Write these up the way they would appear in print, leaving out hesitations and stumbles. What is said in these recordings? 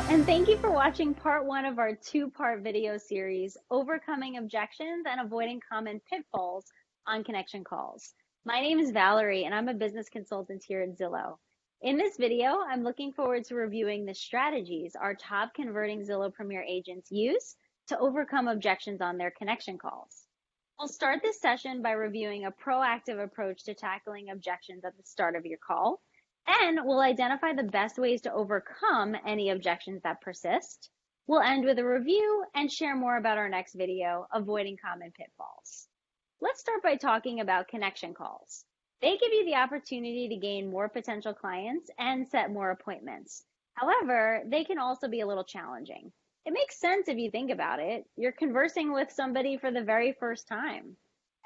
And thank you for watching part one of our two-part video series, Overcoming Objections and Avoiding Common Pitfalls on Connection Calls. My name is Valerie, and I'm a business consultant here at Zillow. In this video, I'm looking forward to reviewing the strategies our top converting Zillow Premier agents use to overcome objections on their connection calls. We'll start this session by reviewing a proactive approach to tackling objections at the start of your call. And we'll identify the best ways to overcome any objections that persist. We'll end with a review and share more about our next video, Avoiding Common Pitfalls. Let's start by talking about connection calls. They give you the opportunity to gain more potential clients and set more appointments. However, they can also be a little challenging. It makes sense if you think about it. You're conversing with somebody for the very first time.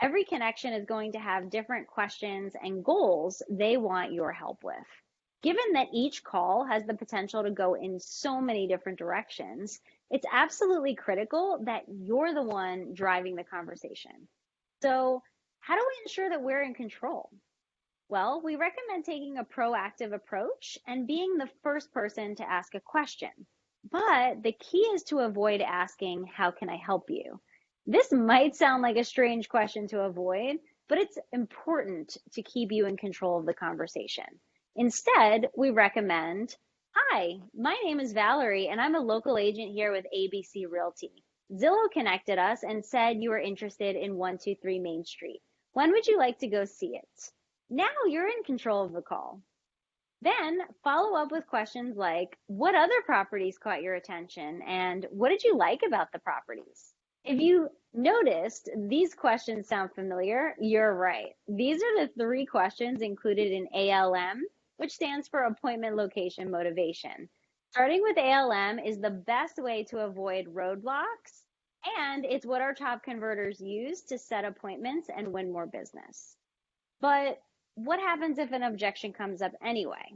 Every connection is going to have different questions and goals they want your help with. Given that each call has the potential to go in so many different directions, it's absolutely critical that you're the one driving the conversation. So, how do we ensure that we're in control? Well, we recommend taking a proactive approach and being the first person to ask a question. But the key is to avoid asking, "How can I help you?" This might sound like a strange question to avoid, but it's important to keep you in control of the conversation. Instead, we recommend, "Hi, my name is Valerie, and I'm a local agent here with ABC Realty. Zillow connected us and said you were interested in 123 Main Street. When would you like to go see it?" Now you're in control of the call. Then follow up with questions like, "What other properties caught your attention, and what did you like about the properties?" If you noticed these questions sound familiar, you're right. These are the three questions included in ALM, which stands for Appointment Location Motivation. Starting with ALM is the best way to avoid roadblocks, and it's what our top converters use to set appointments and win more business. But what happens if an objection comes up anyway?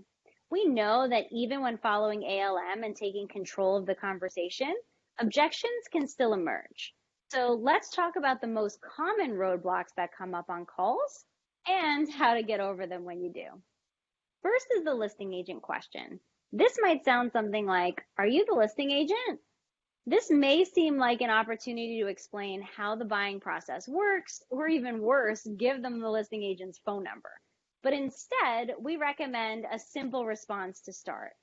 We know that even when following ALM and taking control of the conversation, objections can still emerge. So let's talk about the most common roadblocks that come up on calls and how to get over them when you do. First is the listing agent question. This might sound something like, "Are you the listing agent?" This may seem like an opportunity to explain how the buying process works, or even worse, give them the listing agent's phone number. But instead, we recommend a simple response to start.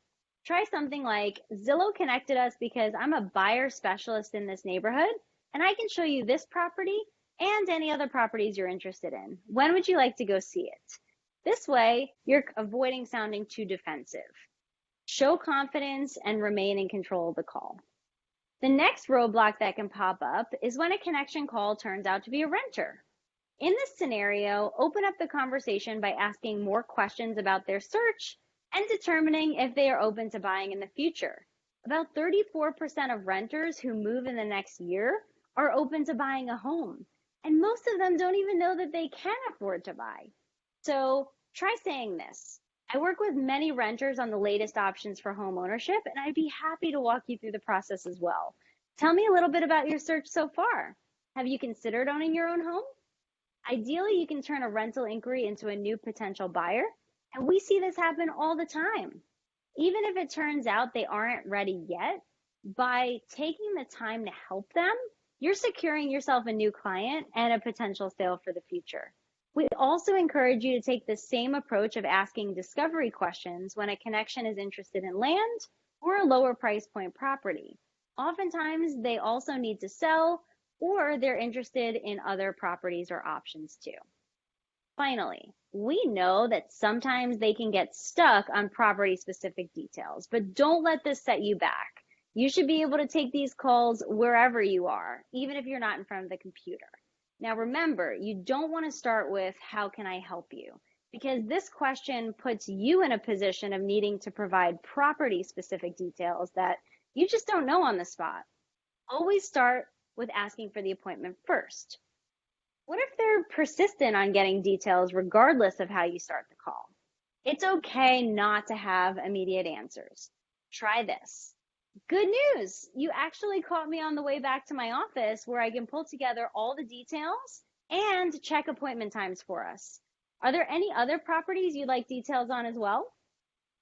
Try something like, "Zillow connected us because I'm a buyer specialist in this neighborhood, and I can show you this property and any other properties you're interested in. When would you like to go see it?" This way, you're avoiding sounding too defensive. Show confidence and remain in control of the call. The next roadblock that can pop up is when a connection call turns out to be a renter. In this scenario, open up the conversation by asking more questions about their search and determining if they are open to buying in the future. About 34% of renters who move in the next year are open to buying a home, and most of them don't even know that they can afford to buy. So try saying this: "I work with many renters on the latest options for home ownership, and I'd be happy to walk you through the process as well. Tell me a little bit about your search so far. Have you considered owning your own home?" Ideally, you can turn a rental inquiry into a new potential buyer, and we see this happen all the time. Even if it turns out they aren't ready yet, by taking the time to help them, you're securing yourself a new client and a potential sale for the future. We also encourage you to take the same approach of asking discovery questions when a connection is interested in land or a lower price point property. Oftentimes, they also need to sell, or they're interested in other properties or options too. Finally, we know that sometimes they can get stuck on property specific details, but don't let this set you back. You should be able to take these calls wherever you are, even if you're not in front of the computer. Now remember, you don't want to start with, "How can I help you?" because this question puts you in a position of needing to provide property specific details that you just don't know on the spot. Always start with asking for the appointment first. What if they're persistent on getting details regardless of how you start the call? It's okay not to have immediate answers. Try this: "Good news! You actually caught me on the way back to my office where I can pull together all the details and check appointment times for us. Are there any other properties you'd like details on as well?"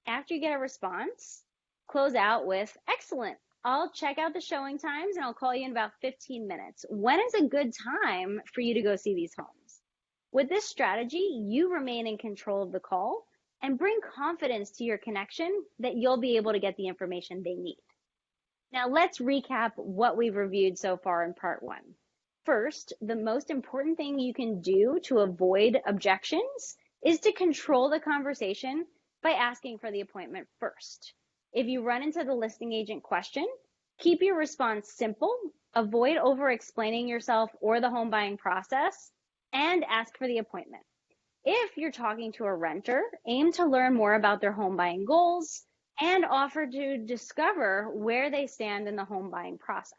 After you get a response, Close out with, excellent. I'll check out the showing times and I'll call you in about 15 minutes. When is a good time for you to go see these homes? With this strategy, you remain in control of the call and bring confidence to your connection that you'll be able to get the information they need. Now let's recap what we've reviewed so far in part one. First, the most important thing you can do to avoid objections is to control the conversation by asking for the appointment first. If you run into the listing agent question, keep your response simple, avoid over-explaining yourself or the home buying process, and ask for the appointment. If you're talking to a renter, aim to learn more about their home buying goals and offer to discover where they stand in the home buying process.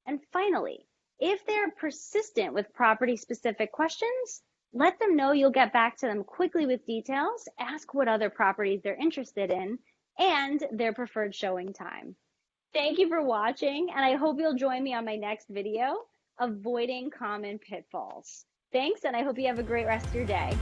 And finally, if they're persistent with property-specific questions, let them know you'll get back to them quickly with details, ask what other properties they're interested in, and their preferred showing time. Thank you for watching, and I hope you'll join me on my next video, Avoiding Common Pitfalls. Thanks, and I hope you have a great rest of your day.